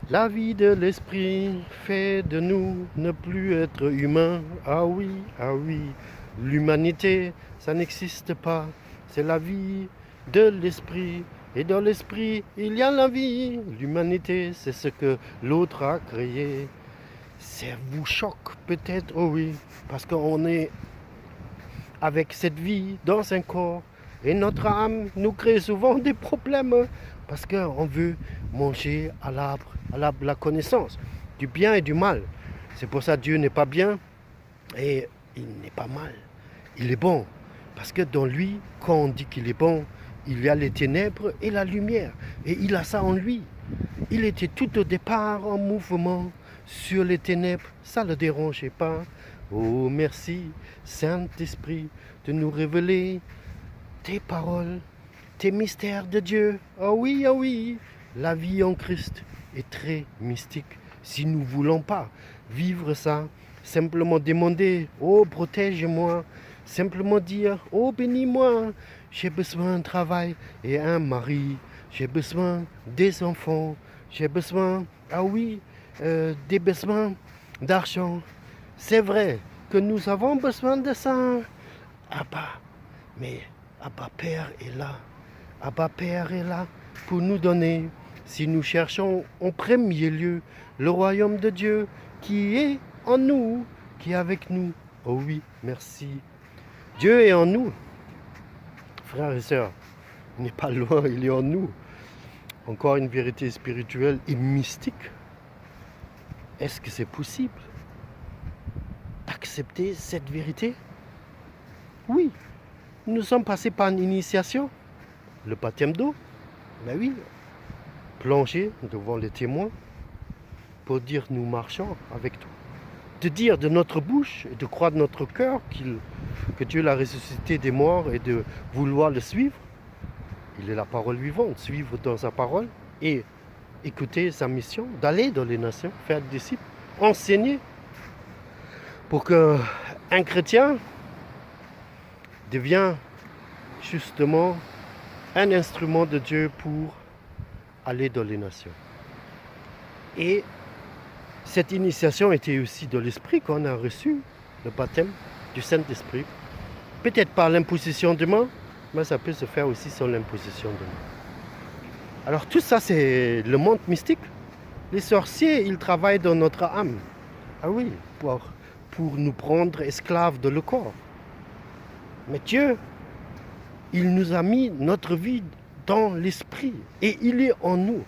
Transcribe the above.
La vie de l'esprit fait de nous ne plus être humains. Ah oui, l'humanité, ça n'existe pas. C'est la vie de l'esprit. Et dans l'esprit, il y a la vie. L'humanité, c'est ce que l'autre a créé. Ça vous choque peut-être, oh oui, parce qu'on est avec cette vie dans un corps. Et notre âme nous crée souvent des problèmes parce qu'on veut manger à l'arbre la connaissance du bien et du mal. C'est pour ça que Dieu n'est pas bien et il n'est pas mal. Il est bon. Parce que dans lui, quand on dit qu'il est bon, il y a les ténèbres et la lumière. Et il a ça en lui. Il était tout au départ en mouvement sur les ténèbres. Ça ne le dérangeait pas. Oh merci, Saint-Esprit, de nous révéler tes paroles, tes mystères de Dieu. Ah oui, la vie en Christ est très mystique. Si nous ne voulons pas vivre ça, simplement demander, oh protège-moi, simplement dire, oh bénis-moi, j'ai besoin d'un travail et un mari, j'ai besoin des enfants, j'ai besoin, ah oui, des besoins d'argent. C'est vrai que nous avons besoin de ça. Abba, mais Abba Père est là. Abba Père est là pour nous donner, si nous cherchons en premier lieu le royaume de Dieu qui est en nous, qui est avec nous. Oh oui, merci. Dieu est en nous, frères et sœurs. Il n'est pas loin, il est en nous. Encore une vérité spirituelle et mystique. Est-ce que c'est possible d'accepter cette vérité? Oui, nous sommes passés par une initiation, le baptême d'eau. Ben oui, plonger devant les témoins pour dire nous marchons avec toi. De dire de notre bouche et de croire de notre cœur que Dieu l'a ressuscité des morts et de vouloir le suivre. Il est la parole vivante, suivre dans sa parole et écouter sa mission d'aller dans les nations, faire des disciples, enseigner pour qu'un chrétien devienne justement un instrument de Dieu pour aller dans les nations. Et cette initiation était aussi de l'Esprit qu'on a reçu, le baptême du Saint-Esprit. Peut-être par l'imposition de main, mais ça peut se faire aussi sans l'imposition de main. Alors tout ça, c'est le monde mystique. Les sorciers, ils travaillent dans notre âme. Ah oui, pour nous prendre esclaves de le corps. Mais Dieu, il nous a mis notre vie dans l'esprit et il est en nous.